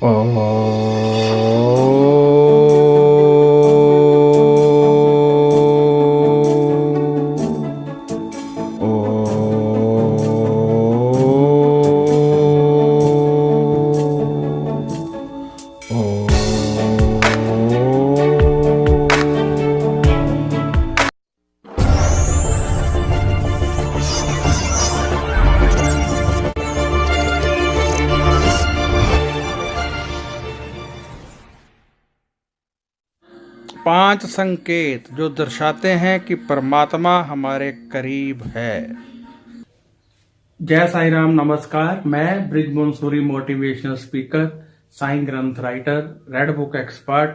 ओ पांच संकेत जो दर्शाते हैं कि परमात्मा हमारे करीब है। जय साईं राम, नमस्कार। मैं ब्रिजमोहन सूरी, मोटिवेशनल स्पीकर, साईं ग्रंथ राइटर, रेड बुक एक्सपर्ट,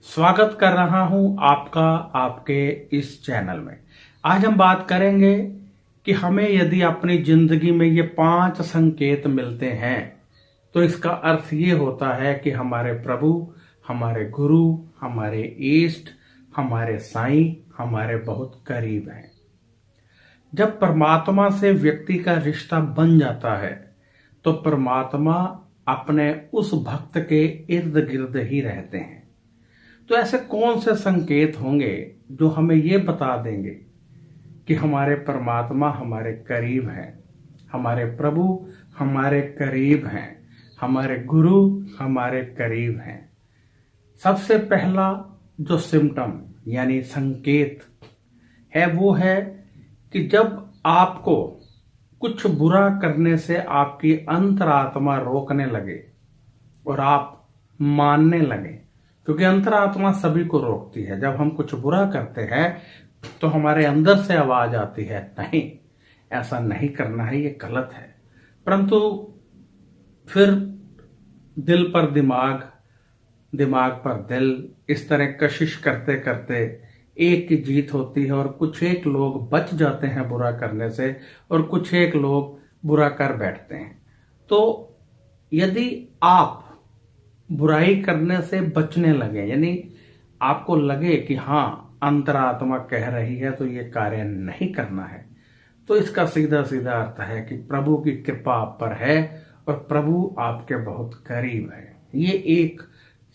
स्वागत कर रहा हूं आपका आपके इस चैनल में। आज हम बात करेंगे कि हमें यदि अपनी जिंदगी में ये पांच संकेत मिलते हैं तो इसका अर्थ ये होता है कि हमारे प्रभु, हमारे गुरु, हमारे इष्ट, हमारे साईं हमारे बहुत करीब हैं। जब परमात्मा से व्यक्ति का रिश्ता बन जाता है तो परमात्मा अपने उस भक्त के इर्द गिर्द ही रहते हैं। तो ऐसे कौन से संकेत होंगे जो हमें ये बता देंगे कि हमारे परमात्मा हमारे करीब हैं, हमारे प्रभु हमारे करीब हैं, हमारे गुरु हमारे करीब हैं। सबसे पहला जो सिम्टम यानी संकेत है वो है कि जब आपको कुछ बुरा करने से आपकी अंतरात्मा रोकने लगे और आप मानने लगे, क्योंकि अंतरात्मा सभी को रोकती है। जब हम कुछ बुरा करते हैं तो हमारे अंदर से आवाज आती है, नहीं ऐसा नहीं करना है, ये गलत है। परंतु फिर दिल पर दिमाग, दिमाग पर दिल, इस तरह कशिश करते करते एक की जीत होती है और कुछ एक लोग बच जाते हैं बुरा करने से और कुछ एक लोग बुरा कर बैठते हैं। तो यदि आप बुराई करने से बचने लगे, यानी आपको लगे कि हाँ अंतरात्मा कह रही है तो ये कार्य नहीं करना है, तो इसका सीधा सीधा अर्थ है कि प्रभु की कृपा आप पर है और प्रभु आपके बहुत करीब है। ये एक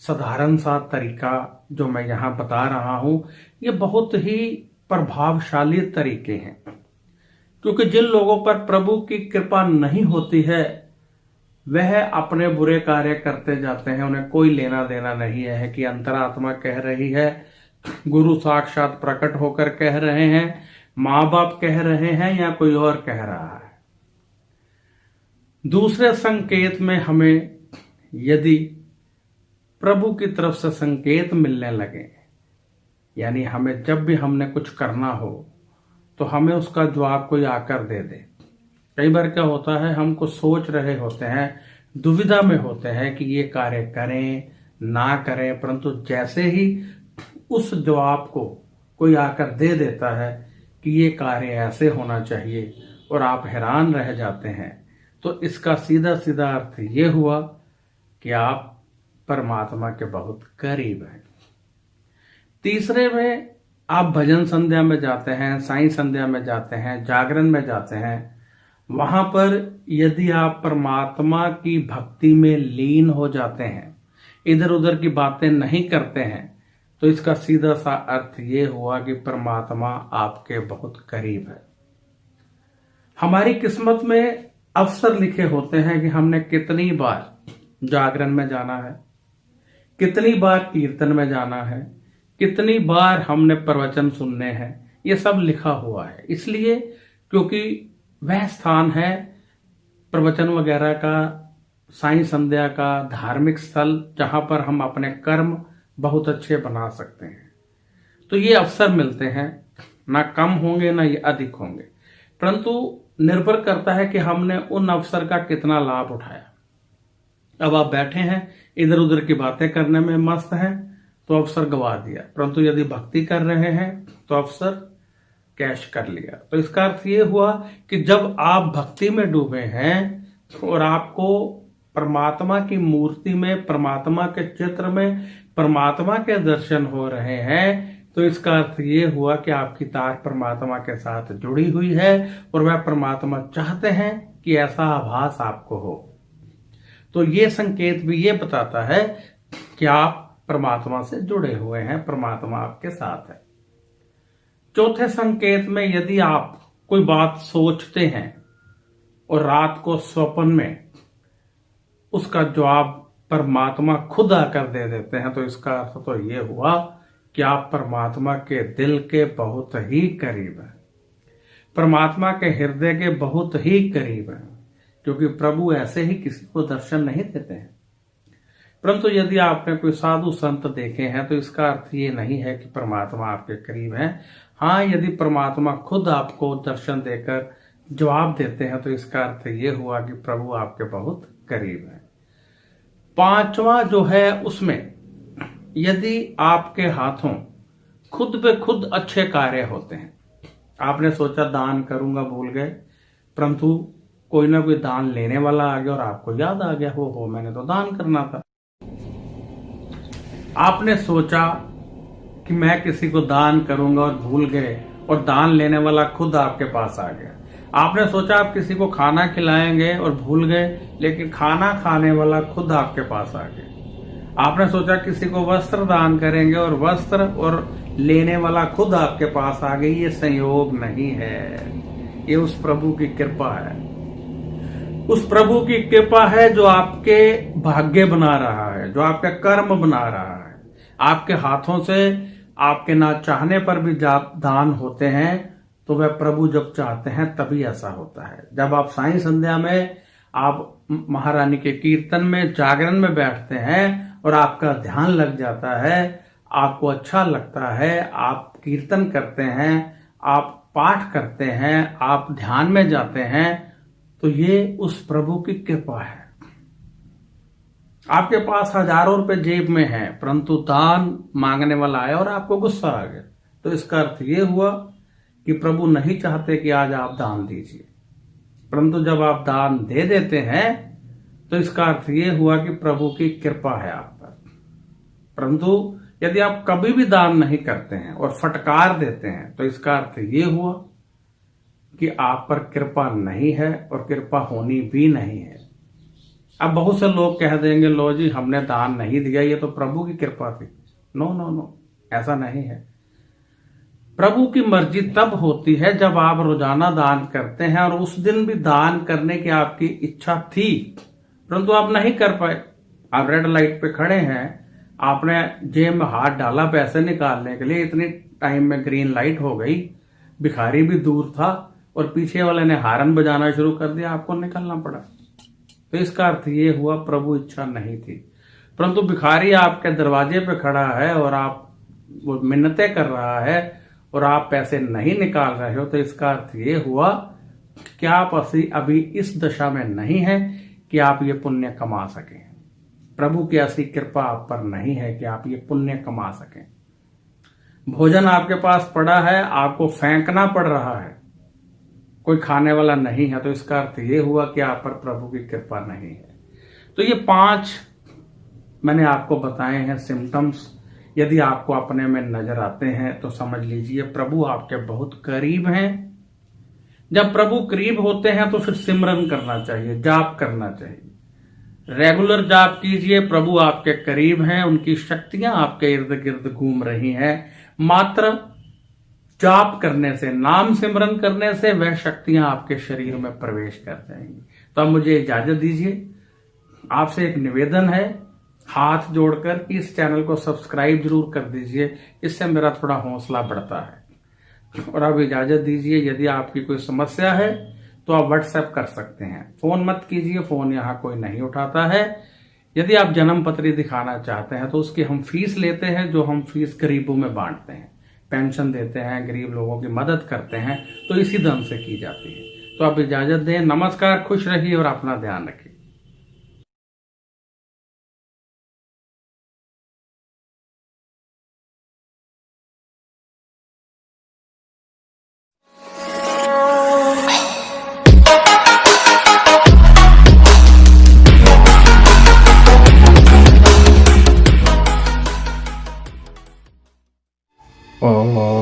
साधारण सा तरीका जो मैं यहां बता रहा हूं, ये बहुत ही प्रभावशाली तरीके हैं, क्योंकि जिन लोगों पर प्रभु की कृपा नहीं होती है वह अपने बुरे कार्य करते जाते हैं। उन्हें कोई लेना देना नहीं है कि अंतरात्मा कह रही है, गुरु साक्षात प्रकट होकर कह रहे हैं, माँ बाप कह रहे हैं या कोई और कह रहा है। दूसरे संकेत में हमें यदि प्रभु की तरफ से संकेत मिलने लगे, यानी हमें जब भी हमने कुछ करना हो तो हमें उसका जवाब कोई आकर दे दे। कई बार क्या होता है, हम कुछ सोच रहे होते हैं, दुविधा में होते हैं कि ये कार्य करें ना करें, परंतु जैसे ही उस जवाब को कोई आकर दे देता है कि ये कार्य ऐसे होना चाहिए और आप हैरान रह जाते हैं, तो इसका सीधा सीधा अर्थ ये हुआ कि आप परमात्मा के बहुत करीब हैं। तीसरे में आप भजन संध्या में जाते हैं, साईं संध्या में जाते हैं, जागरण में जाते हैं। वहां पर यदि आप परमात्मा की भक्ति में लीन हो जाते हैं, इधर उधर की बातें नहीं करते हैं, तो इसका सीधा सा अर्थ ये हुआ कि परमात्मा आपके बहुत करीब है। हमारी किस्मत में अवसर लिखे होते हैं कि हमने कितनी बार जागरण में जाना है, कितनी बार कीर्तन में जाना है, कितनी बार हमने प्रवचन सुनने हैं, ये सब लिखा हुआ है। इसलिए क्योंकि वह स्थान है प्रवचन वगैरह का, साईं संध्या का, धार्मिक स्थल जहां पर हम अपने कर्म बहुत अच्छे बना सकते हैं। तो ये अवसर मिलते हैं, ना कम होंगे ना ये अधिक होंगे, परंतु निर्भर करता है कि हमने उन अवसर का कितना लाभ उठाया। अब आप बैठे हैं, इधर उधर की बातें करने में मस्त हैं तो अवसर गवा दिया, परंतु यदि भक्ति कर रहे हैं तो अवसर कैश कर लिया। तो इसका अर्थ ये हुआ कि जब आप भक्ति में डूबे हैं और आपको परमात्मा की मूर्ति में, परमात्मा के चित्र में परमात्मा के दर्शन हो रहे हैं, तो इसका अर्थ ये हुआ कि आपकी तार परमात्मा के साथ जुड़ी हुई है और वह परमात्मा चाहते हैं कि ऐसा आभास आपको हो। तो ये संकेत भी ये बताता है कि आप परमात्मा से जुड़े हुए हैं, परमात्मा आपके साथ है। चौथे संकेत में यदि आप कोई बात सोचते हैं और रात को स्वप्न में उसका जवाब परमात्मा खुद आकर दे देते हैं, तो इसका अर्थ तो ये हुआ कि आप परमात्मा के दिल के बहुत ही करीब हैं, परमात्मा के हृदय के बहुत ही करीब हैं, क्योंकि प्रभु ऐसे ही किसी को दर्शन नहीं देते हैं। परंतु यदि आपने कोई साधु संत देखे हैं तो इसका अर्थ ये नहीं है कि परमात्मा आपके करीब हैं। हाँ, यदि परमात्मा खुद आपको दर्शन देकर जवाब देते हैं तो इसका अर्थ ये हुआ कि प्रभु आपके बहुत करीब हैं। पांचवा जो है उसमें यदि आपके हाथों खुद पे खुद अच्छे कार्य होते हैं, आपने सोचा दान करूंगा, भूल गए, परंतु कोई ना कोई दान लेने वाला आ गया और आपको याद आ गया, हो मैंने तो दान करना था। आपने सोचा कि मैं किसी को दान करूंगा और भूल गए और दान लेने वाला खुद आपके पास आ गया। आपने सोचा आप किसी को खाना खिलाएंगे और भूल गए, लेकिन खाना खाने वाला खुद आपके पास आ गया। आपने सोचा किसी को वस्त्र दान करेंगे और वस्त्र और लेने वाला खुद आपके पास आ गई। ये संयोग नहीं है, ये उस प्रभु की कृपा है, उस प्रभु की कृपा है जो आपके भाग्य बना रहा है, जो आपके कर्म बना रहा है। आपके हाथों से आपके ना चाहने पर भी दान होते हैं, तो वह प्रभु जब चाहते हैं तभी ऐसा होता है। जब आप साईं संध्या में आप महारानी के कीर्तन में जागरण में बैठते हैं और आपका ध्यान लग जाता है, आपको अच्छा लगता है, आप कीर्तन करते हैं, आप पाठ करते हैं, आप ध्यान में जाते हैं, तो ये उस प्रभु की कृपा है। आपके पास हजारों रुपए जेब में है, परंतु दान मांगने वाला आया और आपको गुस्सा आ गया, तो इसका अर्थ ये हुआ कि प्रभु नहीं चाहते कि आज आप दान दीजिए, परंतु जब आप दान दे देते हैं तो इसका अर्थ ये हुआ कि प्रभु की कृपा है आप पर। परंतु यदि आप कभी भी दान नहीं करते हैं और फटकार देते हैं तो इसका अर्थ ये हुआ कि आप पर कृपा नहीं है और कृपा होनी भी नहीं है। अब बहुत से लोग कह देंगे, लो जी हमने दान नहीं दिया, ये तो प्रभु की कृपा थी। नो नो नो, ऐसा नहीं है। प्रभु की मर्जी तब होती है जब आप रोजाना दान करते हैं और उस दिन भी दान करने की आपकी इच्छा थी, परंतु आप नहीं कर पाए। आप रेड लाइट पे खड़े हैं, आपने जेब में हाथ डाला पैसे निकालने के लिए, इतनी टाइम में ग्रीन लाइट हो गई, भिखारी भी दूर था और पीछे वाले ने हारन बजाना शुरू कर दिया, आपको निकलना पड़ा। तो इसका अर्थ ये हुआ प्रभु इच्छा नहीं थी, परंतु भिखारी आपके दरवाजे पे खड़ा है और आप वो मिन्नतें कर रहा है और आप पैसे नहीं निकाल रहे हो, तो इसका अर्थ ये हुआ कि आप अभी इस दशा में नहीं है कि आप ये पुण्य कमा सकें। प्रभु की ऐसी कृपा आप पर नहीं है कि आप ये पुण्य कमा सकें। भोजन आपके पास पड़ा है, आपको फेंकना पड़ रहा है, कोई खाने वाला नहीं है, तो इसका अर्थ ये हुआ कि आप पर प्रभु की कृपा नहीं है। तो ये 5 मैंने आपको बताए हैं सिम्टम्स। यदि आपको अपने में नजर आते हैं तो समझ लीजिए प्रभु आपके बहुत करीब हैं। जब प्रभु करीब होते हैं तो फिर सिमरन करना चाहिए, जाप करना चाहिए, रेगुलर जाप कीजिए। प्रभु आपके करीब हैं, उनकी शक्तियां आपके इर्द गिर्द घूम रही हैं। मात्र जाप करने से, नाम सिमरन करने से वह शक्तियां आपके शरीर में प्रवेश कर जाएंगी। तो अब मुझे इजाजत दीजिए। आपसे एक निवेदन है हाथ जोड़कर कि इस चैनल को सब्सक्राइब जरूर कर दीजिए, इससे मेरा थोड़ा हौसला बढ़ता है। और अब इजाजत दीजिए। यदि आपकी कोई समस्या है तो आप व्हाट्सएप कर सकते हैं, फोन मत कीजिए, फोन यहाँ कोई नहीं उठाता है। यदि आप जन्म पत्री दिखाना चाहते हैं तो उसकी हम फीस लेते हैं, जो हम फीस गरीबों में बांटते हैं, पेंशन देते हैं, गरीब लोगों की मदद करते हैं, तो इसी धन से की जाती है। तो आप इजाजत दें। नमस्कार, खुश रहिए और अपना ध्यान रखिए। Oh